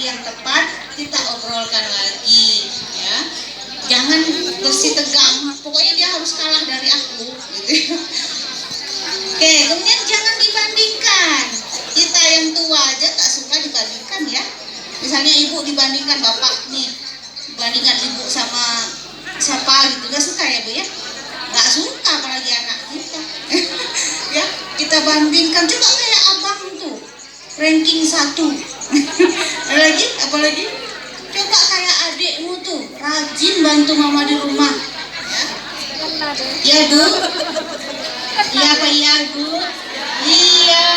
yang tepat, kita obrolkan lagi, ya. Jangan bersih tegang, pokoknya dia harus kalah dari aku, gitu. Oke, kemudian jangan dibandingkan. Kita yang tua aja tak suka dibandingkan, ya. Misalnya ibu dibandingkan bapak nih, dibandingkan ibu sama siapa gitu, gak suka ya Bu ya? Gak suka, apalagi anak kita. Ya, kita bandingkan, coba kayak abang tuh ranking 1. apalagi coba kayak adikmu tuh rajin bantu mama di rumah, ya Bu. Iya apa iya Bu? Iya.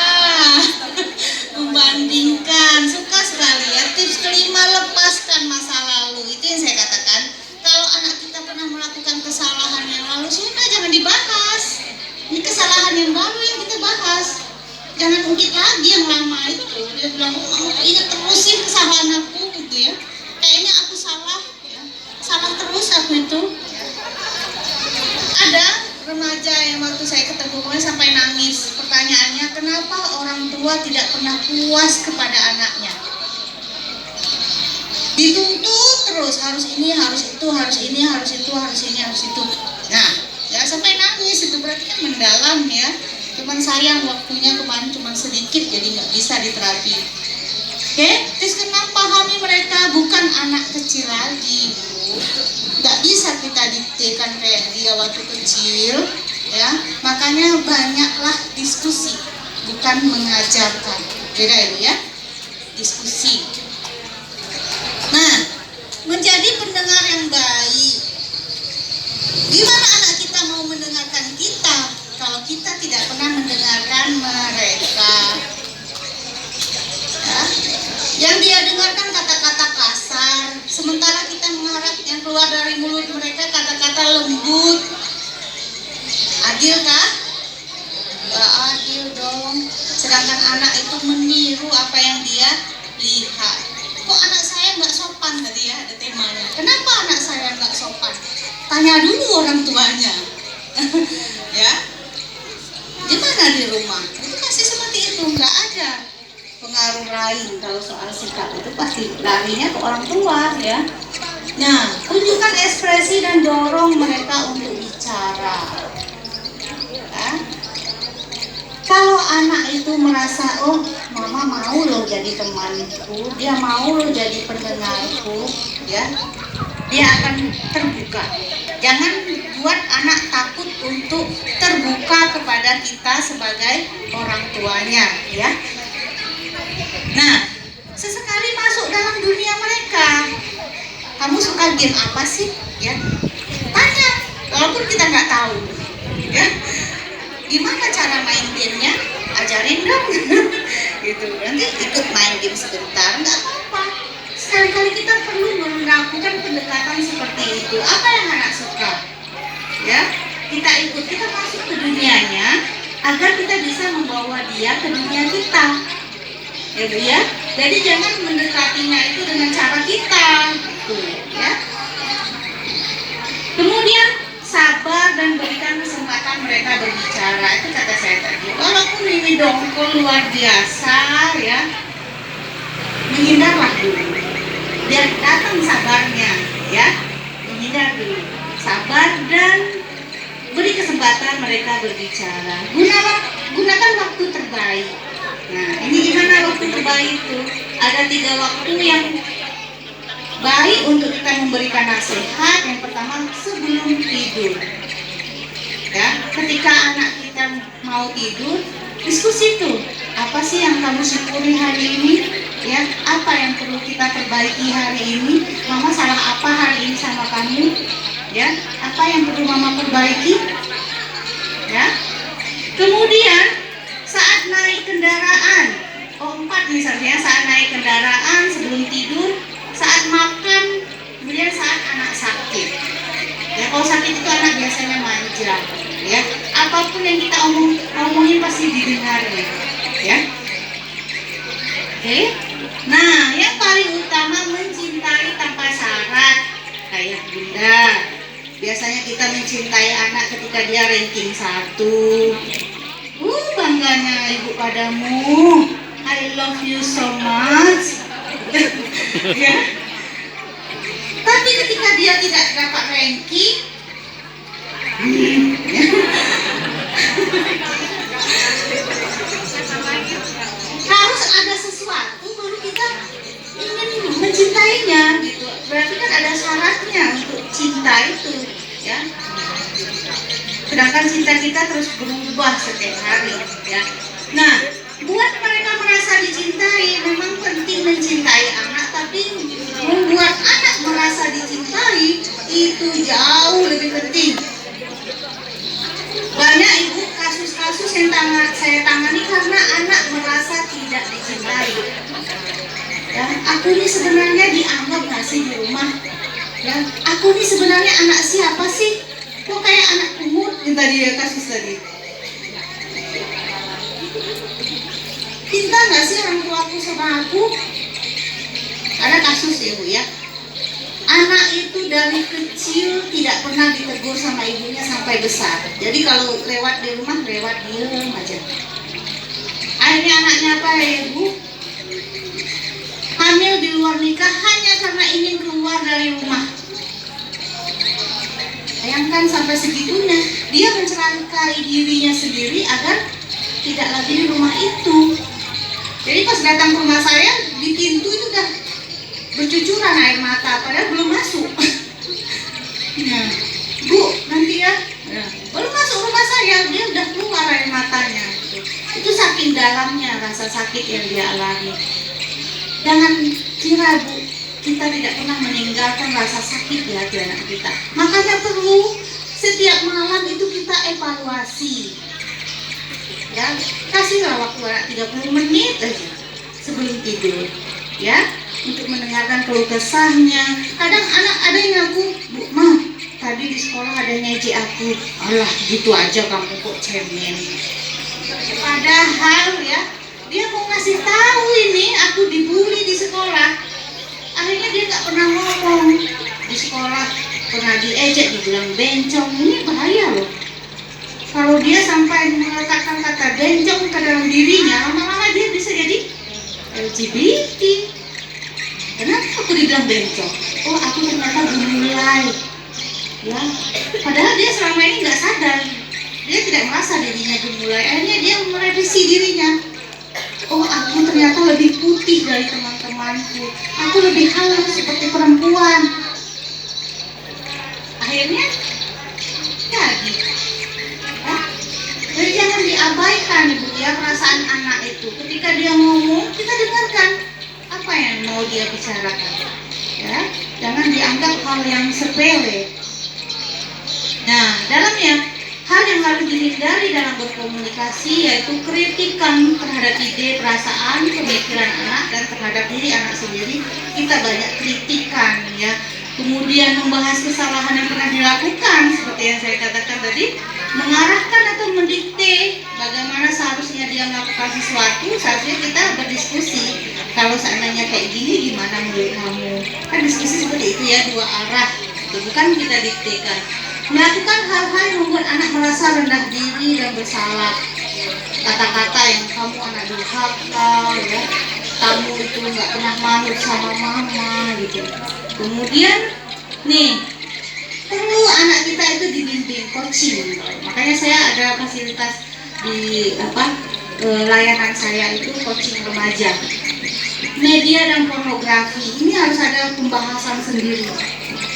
Membandingkan, suka sekali ya. Tips kelima, lepaskan masa lalu. Itu yang saya katakan, kalau anak kita pernah melakukan kesalahan yang lalu, sudah jangan dibahas. Ini kesalahan yang baru yang kita bahas. Jangan ungkit lagi yang lama itu. Dia bilang, oh, ingat terusin kesalahan aku gitu ya. Kayaknya aku salah ya. Salah terus aku itu. Ada remaja yang waktu saya ketemu kemarin sampai nangis. Pertanyaannya, kenapa orang tua tidak pernah puas kepada anaknya? Dituntut terus, harus ini, harus itu, harus ini, harus itu, harus ini, harus itu. Nah, ya sampai nangis, itu berarti kan mendalam ya. Cuman sayang waktunya kemarin cuma sedikit, jadi nggak bisa diterapi. Oke, terus kenapa pahami mereka bukan anak kecil lagi, Bu. Nggak bisa kita diktekan kayak dia waktu kecil, ya. Makanya banyaklah diskusi, bukan mengajarkan. Beda itu ya, diskusi. Nah, menjadi pendengar yang baik. Gimana anak kita mau mendengarkan kita kalau kita tidak pernah mendengarkan mereka? Ya. Yang dia dengarkan kata-kata kasar, sementara kita mengharap yang keluar dari mulut mereka kata-kata lembut. Adil kah? Gak adil dong. Sedangkan anak itu meniru apa yang dia lihat. Kok anak saya nggak sopan tadi ya, ada temanya. Kenapa anak saya nggak sopan? Tanya dulu orang tuanya. Ya, gimana di rumah? Itu pasti seperti itu, nggak ada pengaruh lain. Kalau soal sikap itu pasti larinya ke orang tua ya. Nah, tunjukkan ekspresi dan dorong mereka untuk bicara. Ya. Kalau anak itu merasa, oh mama mau loh jadi temanku, dia mau loh jadi pendengarku, ya, dia akan terbuka. Jangan buat anak takut untuk terbuka kepada kita sebagai orang tuanya, ya. Nah, sesekali masuk dalam dunia mereka. Kamu suka game apa sih? Ya, tanya. Walaupun kita nggak tahu, ya. Gimana cara main gamenya? Ajarin dong. Gitu. Nanti ikut main game sebentar, nggak apa-apa. Sekali-kali kita perlu melakukan pendekatan seperti itu. Apa yang anak suka? Ya, kita ikut, kita masuk ke dunianya agar kita bisa membawa dia ke dunia kita. Ya Bu ya. Jadi jangan mendekatinya itu dengan cara kita. Tuh, ya. Kemudian sabar dan berikan kesempatan mereka berbicara. Itu kata saya tadi. Walaupun ini dongkol luar biasa ya, menghindarlah dulu. Biar datang sabarnya ya. Menghindar dulu. Sabar dan beri kesempatan mereka berbicara. Gunakan waktu terbaik. Nah, ini gimana waktu terbaik itu? Ada 3 waktu yang baik untuk kita memberikan nasihat. Yang pertama, sebelum tidur. Ya, ketika anak kita mau tidur, diskusi tuh. Apa sih yang kamu syukuri hari ini? Ya, apa yang perlu kita perbaiki hari ini? Mama salah apa hari ini sama kamu? Ya, apa yang perlu mama perbaiki? Ya. Kemudian saat naik kendaraan, 4 misalnya, saat naik kendaraan, sebelum tidur, saat makan, kemudian saat anak sakit. Ya, kalau sakit itu anak biasanya manja. Ya, apapun yang kita omongin pasti didengarnya. Ya. Oke. Nah, yang paling utama mencintai tanpa syarat, kayak Bunda. Biasanya kita mencintai anak ketika dia ranking 1. Bangganya ibu padamu. I love you so much. Ya. Tapi ketika dia tidak dapat ranking, harus ada sesuatu baru kita ingin mencintainya gitu. Berarti kan ada syaratnya untuk cinta itu, ya. Sedangkan cinta kita terus berubah setiap hari, ya. Nah, buat mereka merasa dicintai, memang penting mencintai anak, tapi membuat anak merasa dicintai itu jauh lebih penting. Banyak ibu kasus-kasus yang saya tangani karena anak merasa tidak dicintai. Ya, aku ini sebenarnya dianggap nggak sih di rumah? Ya, aku ini sebenarnya anak siapa sih? Kok kayak anak pungut yang tadi ya, kasus tadi. Cinta nggak sih orang tuaku sama aku? Ada kasus ya Bu ya. Anak itu dari kecil tidak pernah ditegur sama ibunya sampai besar. Jadi kalau lewat di rumah, lewat diem aja. Akhirnya anaknya apa ya Bu? Hamil di luar nikah hanya karena ingin keluar dari rumah. Bayangkan sampai segitunya, dia mencelakai dirinya sendiri agar tidak lagi di rumah itu. Jadi pas datang ke rumah saya, di pintu itu udah bercucuran air mata, padahal belum masuk. Nah, Bu, nanti ya, baru masuk rumah saya, dia udah keluar air matanya. Itu saking dalamnya rasa sakit yang dia alami. Jangan kira Bu, kita tidak pernah meninggalkan rasa sakit di hati anak kita. Makanya perlu setiap malam itu kita evaluasi. Ya, kasihlah waktu anak 30 menit aja sebelum tidur, ya, untuk mendengarkan keluh kesahnya. Kadang anak ada yang ngaku, Bu, Ma, tadi di sekolah ada yang ngejek aku. Alah, gitu aja kamu kok cemen. Padahal ya, dia mau ngasih tahu ini aku dibully di sekolah. Akhirnya dia nggak pernah ngomong. Di sekolah pernah diejek, dibilang bencong. Ini bahaya loh. Kalau dia sampai meletakkan kata bencong ke dalam dirinya, lama-lama dia bisa jadi LGBT. Kenapa aku dibilang bencong? Oh, aku ternyata dimulai. Ya, padahal dia selama ini nggak sadar. Dia tidak merasa dirinya dimulai. Akhirnya dia merevisi dirinya. Oh, aku ternyata lebih putih dari teman-temanku. Aku lebih halus seperti perempuan. Akhirnya jadi. Jadi jangan diabaikan Ibu ya perasaan anak itu. Ketika dia ngomong, kita dengarkan apa yang mau dia bicarakan. Ya, jangan dianggap hal yang sepele. Nah, dalamnya hal yang harus dihindari dalam berkomunikasi yaitu kritikan terhadap ide, perasaan, pemikiran anak dan terhadap diri anak sendiri. Kita banyak kritikan ya. Kemudian membahas kesalahan yang pernah dilakukan seperti yang saya katakan tadi, mengarahkan atau mendikte bagaimana seharusnya dia melakukan sesuatu. Seharusnya kita berdiskusi, kalau seandainya kayak gini gimana menurut kamu. Kan diskusi seperti itu ya, dua arah, bukan kita diktekan. Melakukan hal-hal yang membuat anak merasa rendah diri dan bersalah. Kata-kata yang kamu anak durhaka ya, kamu itu nggak pernah manut sama mama gitu. Kemudian nih, perlu anak kita itu dibimbing coaching. Makanya saya ada fasilitas di layanan saya itu coaching remaja. Media dan pornografi ini harus ada pembahasan sendiri.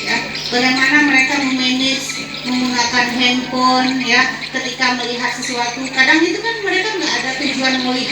Ya, bagaimana mereka memanage menggunakan handphone ya ketika melihat sesuatu. Kadang itu kan mereka nggak ada tujuan melihat